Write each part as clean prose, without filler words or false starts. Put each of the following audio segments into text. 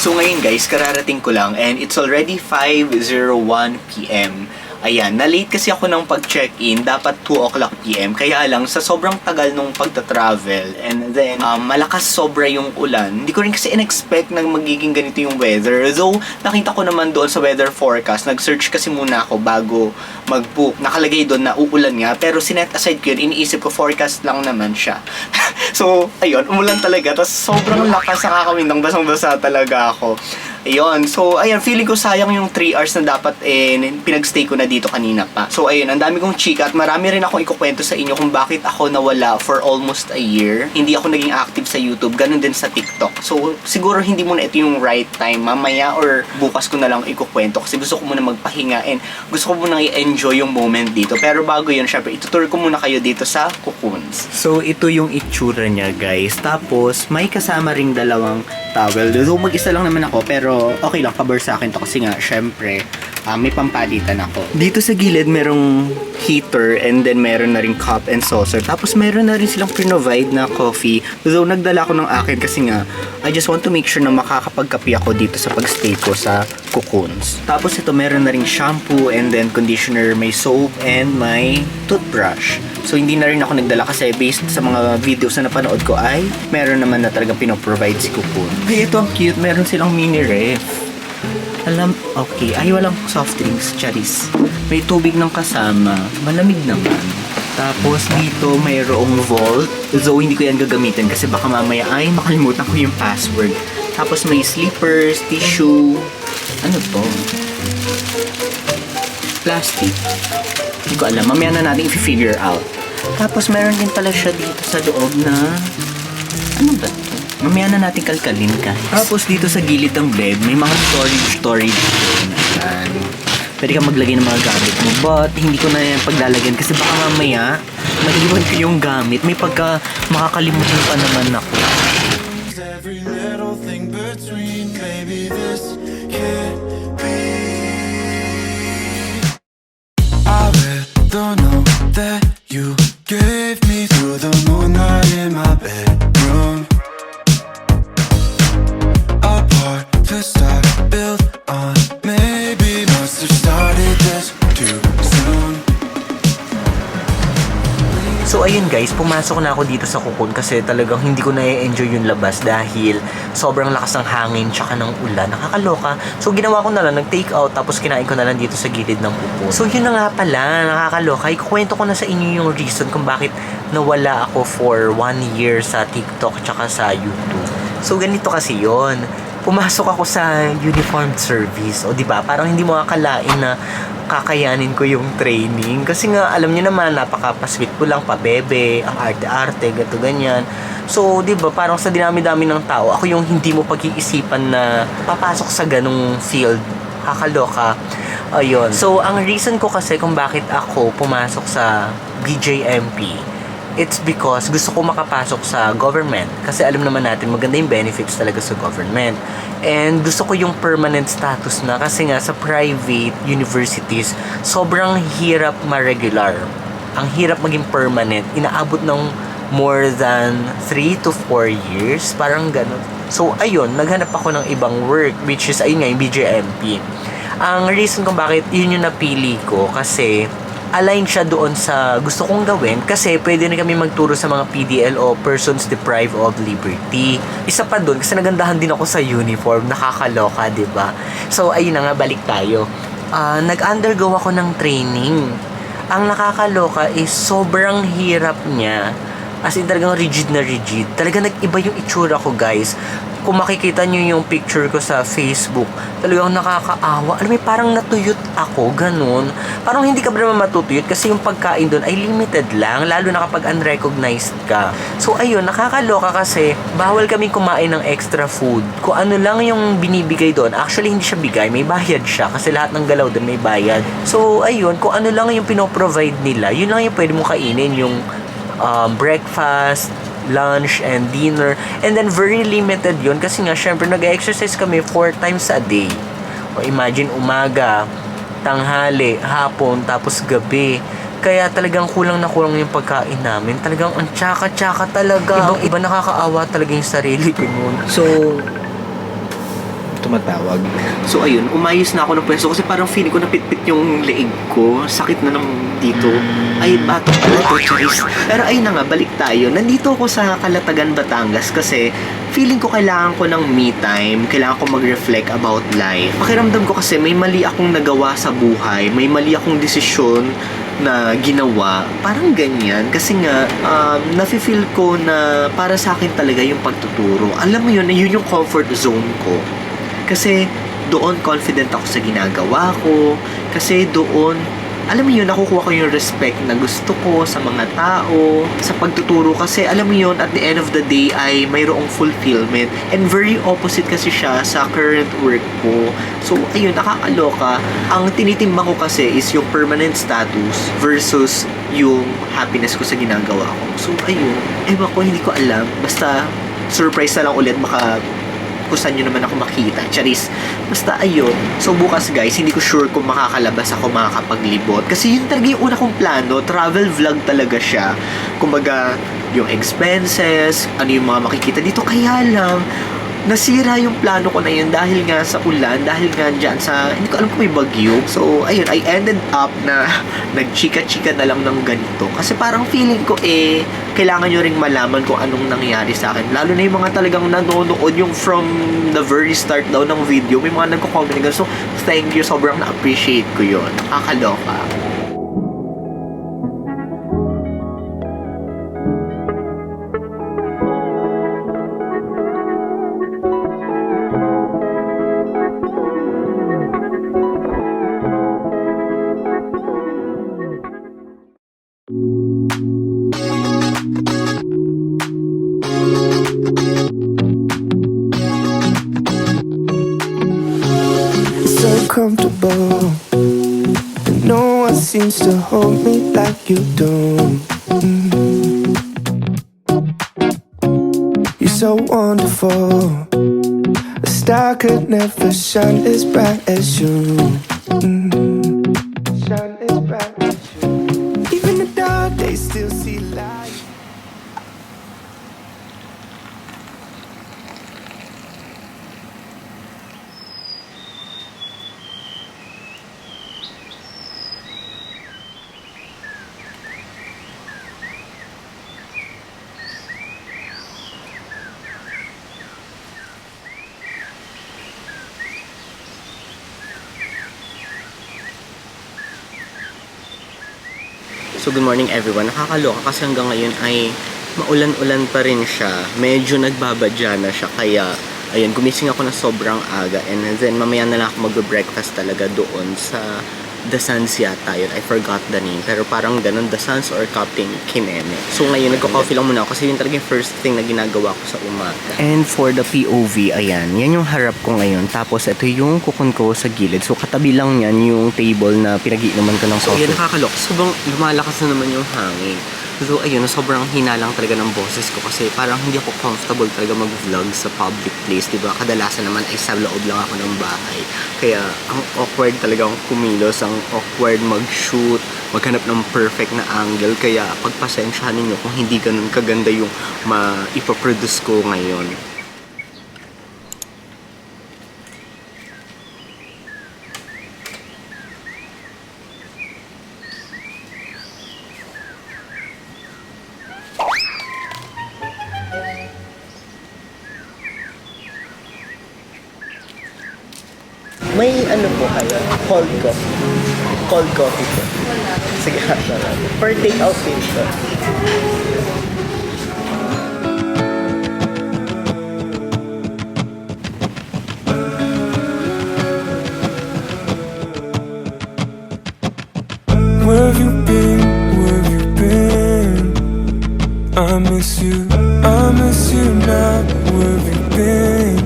So ngayon guys, kararating ko lang and it's already 5:01 PM. Ayan, na-late kasi ako ng pag-check-in, dapat 2 o'clock PM. Kaya lang, sa sobrang tagal nung pagta-travel, and then, malakas sobra yung ulan. Hindi ko rin kasi in-expect na magiging ganito yung weather. Though, nakita ko naman doon sa weather forecast, nag-search kasi muna ako bago mag-book. Nakalagay doon na uulan nga, pero sinet aside ko yun, iniisip ko forecast lang naman siya. So, ayun, umulan talaga. Tapos, sobrang lakas, nakakawindang, basang-basa talaga ako. Ayun, so ayun, feeling ko sayang yung 3 hours na dapat pinagstay ko na dito kanina pa. So ayun, ang dami kong chika at marami rin akong ikukwento sa inyo kung bakit ako nawala for almost a year. Hindi ako naging active sa YouTube, ganun din sa TikTok. So siguro hindi muna ito yung right time, mamaya or bukas ko na lang ikukwento kasi gusto ko muna magpahinga and gusto ko muna i-enjoy yung moment dito. Pero bago yun, syempre itutur ko muna kayo dito sa Cocoons. So ito yung itsura niya guys. Tapos may kasama ring dalawang towel. So mag-isa lang naman ako pero okay lang, cover sa akin to kasi nga syempre may pampalitan ako. Dito sa gilid merong heater and then meron na ring cup and saucer. Tapos meron na rin silang provide na coffee. Though nagdala ko ng akin kasi nga I just want to make sure na makakapagkape ako dito sa pagstay ko sa Cocoons. Tapos ito meron na ring shampoo and then conditioner, may soap and may toothbrush. So hindi na rin ako nagdala kasi based sa mga videos na napanood ko ay meron naman na talagang pinoprovide si Cocoon. Ay, ito ang cute. Meron silang mini ref. Okay. Ay, walang soft drinks, charis. May tubig ng kasama. Malamig naman. Tapos dito mayroong vault. Though hindi ko yan gagamitin kasi baka mamaya ay makalimutan ko yung password. Tapos may slippers, tissue. Ano to? Plastic. Hindi ko alam. Mamaya na natin i-figure out. Tapos meron din pala siya dito sa loob na ano ba ito? Mamaya na natin kalkalin guys. Tapos dito sa gilid ng bed, may mga storage din. Ayan. Pwede ka maglagay ng mga gamit mo. But hindi ko na yan paglalagyan kasi baka mamaya maiwan ko yung gamit. May pagka makakalimutan pa naman ako. Every little thing between, maybe this can't be. I read the note that you gave me through the moonlight in my bedroom. A part to start, build on. Maybe must have started this too soon. So ayun guys, pumasok na ako dito sa Cocoon kasi talagang hindi ko na-enjoy yung labas dahil sobrang lakas ng hangin tsaka ng ulan. Nakakaloka. So ginawa ko na lang, nag-take out tapos kinain ko na lang dito sa gilid ng Cocoon. So yun na nga pala, nakakaloka. Ikukwento ko na sa inyo yung reason kung bakit nawala ako for 1 year sa TikTok tsaka sa YouTube. So ganito kasi yon. Pumasok ako sa uniformed service. O diba, parang hindi mo akalain na kakayanin ko yung training. Kasi nga, alam niyo naman, napaka-pasweet ko lang, pabebe, ang arte-arte, gato ganyan. So, diba, parang sa dinami-dami ng tao, ako yung hindi mo pag-iisipan na papasok sa ganung field. Kakaloka. Ayun. So, ang reason ko kasi kung bakit ako pumasok sa BJMP, it's because gusto ko makapasok sa government. Kasi alam naman natin, maganda yung benefits talaga sa government. And gusto ko yung permanent status na kasi nga sa private universities, sobrang hirap ma-regular. Ang hirap maging permanent. Inaabot ng more than 3 to 4 years. Parang ganun. So, ayun, naghanap ako ng ibang work, which is, ayun nga, yung BJMP. Ang reason kung bakit yun yung napili ko, kasi align siya doon sa gusto kong gawin kasi pwede na kami magturo sa mga PDL o persons deprived of liberty. Isa pa doon kasi nagandahan din ako sa uniform, nakakaloka, 'di ba? So ayun na nga, balik tayo. Nag-undergo ako ng training. Ang nakakaloka is sobrang hirap niya. As in talagang rigid na rigid. Talagang nag-iba yung itsura ko guys. Kung makikita nyo yung picture ko sa Facebook, talagang nakakaawa. Alam mo, parang natuyot ako, ganun. Parang hindi ka ba naman matutuyot kasi yung pagkain doon ay limited lang, lalo na kapag unrecognized ka. So, ayun, nakakaloka kasi bawal kami kumain ng extra food. Kung ano lang yung binibigay doon, actually hindi siya bigay, may bayad siya kasi lahat ng galaw doon may bayad. So, ayun, kung ano lang yung pinoprovide nila, yun lang yung pwede mong kainin, yung breakfast, lunch, and dinner. And then, very limited yun kasi nga, syempre, nag-exercise kami 4 times a day. O imagine, umaga, tanghali, hapon, tapos gabi. Kaya talagang kulang na kulang yung pagkain namin. Talagang ang tsaka-tsaka talaga. Ibang-iba, nakakaawa talaga yung sarili ko nun. So, tumatawag. So ayun, umayos na ako ng pwesto kasi parang feeling ko napitpit yung leeg ko. Sakit na ng dito. Ay, batok pala to, Charis. Pero ayun na nga, balik tayo. Nandito ako sa Calatagan, Batangas kasi feeling ko kailangan ko ng me time. Kailangan ko mag-reflect about life. Pakiramdam ko kasi may mali akong nagawa sa buhay. May mali akong desisyon na ginawa, parang ganyan. Kasi nga, nafe-feel ko na para sa akin talaga yung pagtuturo. Alam mo yun, yun yung comfort zone ko. Kasi doon confident ako sa ginagawa ko. Kasi doon, alam mo yun, nakukuha ko yung respect na gusto ko sa mga tao, sa pagtuturo. Kasi alam mo yun, at the end of the day ay mayroong fulfillment. And very opposite kasi siya sa current work ko. So, ayun, nakakaloka. Ang tinitimbang ko kasi is yung permanent status versus yung happiness ko sa ginagawa ko. So, ayun, ewan ko, hindi ko alam. Basta, surprise na lang ulit kung saan nyo naman ako makita. Charis. Basta ayun. So bukas guys, hindi ko sure kung makakalabas ako, makakapaglibot. Kasi yun talaga yung una kong plano. Travel vlog talaga siya. Kumbaga, yung expenses, ano yung mga makikita dito. Kaya lang, nasira yung plano ko na yun dahil nga sa ulan, dahil nga dyan sa, hindi ko alam kung may bagyo. So, ayun, I ended up na nagchika-chika na lang ng ganito. Kasi parang feeling ko kailangan nyo ring malaman kung anong nangyari sa akin. Lalo na yung mga talagang nanonood, yung from the very start daw ng video, may mga nagko-comment na so, thank you, sobrang na-appreciate ko yun. Nakakaloka. So comfortable, but no one seems to hold me like you do. You're so wonderful. A star could never shine as bright as you. Shine as bright as you. Even the dark days still see light. So good morning everyone. Nakakaloka kasi hanggang ngayon ay maulan-ulan pa rin siya. Medyo nagbabadya na siya. Kaya ayun, gumising ako na sobrang aga. And then mamaya na lang ako mag-breakfast talaga doon sa The Suns yata yun. I forgot the name. Pero parang ganun, The Suns or Captain Kineme. So ngayon, nagko-coffee lang muna ako kasi yun talaga yung first thing na ginagawa ko sa umaga. And for the POV, ayan. Yan yung harap ko ngayon. Tapos ito yung kukun ko sa gilid. So katabi lang yan yung table na pinag-iinuman ko ng coffee. So yan, nakakalok. Sobrang lumalakas na naman yung hangin. So ayun, sobrang hina lang talaga ng boses ko kasi parang hindi ako comfortable talaga mag-vlog sa public place, diba? Kadalasan naman ay sa loob lang ako ng bahay. Kaya ang awkward talaga ang kumilos, ang awkward mag-shoot, maghanap ng perfect na angle. Kaya pagpasensyahan ninyo kung hindi ganun kaganda yung ipaproduce ko ngayon. May ano po kayo? Cold coffee. Cold coffee po. Sige, for take out din po. Where have you been? Where have you been? I miss you now. Where have you been?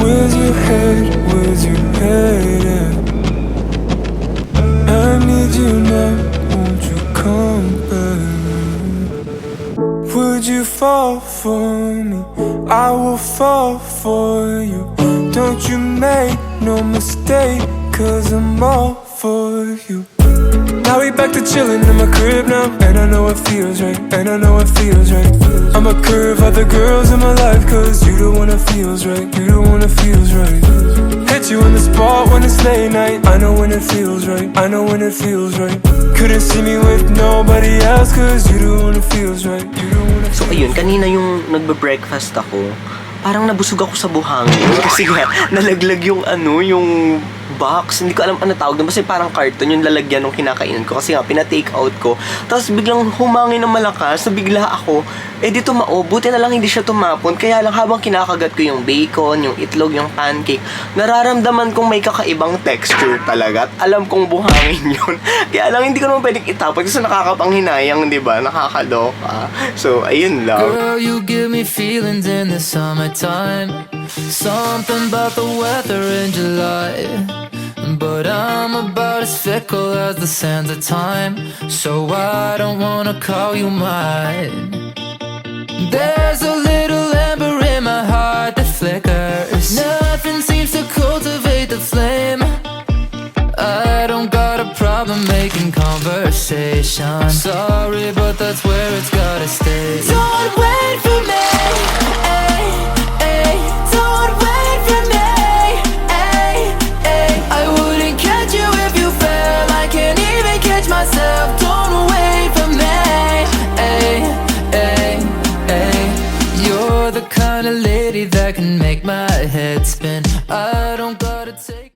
Where's your head? Where's your head at? I need you now. Won't you come back? Would you fall for me? I will fall for you. Don't you make no mistake, 'cause I'm all for you. Now we back to chillin' in my crib now, and I I know it feels right, and I know it feels right. I'ma curve other girls in my life, cause you the one that feels right, you the one that feels right. Hit you in the spot when it's late night, I know when it feels right, I know when it feels right. Couldn't see me with nobody else, cause you the one that feels right, you the one that So ayun, kanina yung nagbe-breakfast ako, parang nabusog ako sa buhangin. Kasi nga, nalaglag yung yung box. Hindi ko alam ano tawag doon. Kasi parang carton yung lalagyan ng kinakainan ko. Kasi nga, pina-take out ko. Tapos biglang humangin ng malakas. Nabigla ako. Eh di tumao. Buti na lang hindi siya tumapon. Kaya lang habang kinakagat ko yung bacon, yung itlog, yung pancake, nararamdaman kong may kakaibang texture talaga. At alam kong buhangin yun. Kaya lang hindi ko naman pwedeng itapon. Kasi nakakapanghinayang, di ba? Nakakaloka. So, ayun lang. Girl, you give me feelings in the summertime. Something about the weather in July. But I'm about as fickle as the sands of time. So I don't wanna call you mine. There's a little ember in my heart that flickers. Nothing seems to cultivate the flame. I don't got a problem making conversation. Sorry, but that's where it's gotta stay. Don't wait for me, ay, ay. Don't wait for me, ay, ay. I wouldn't catch you if you fell. I can't even catch myself. Don't wait for me, ay, ay, ay. You're the kind of lady that can make my head spin. I don't gotta take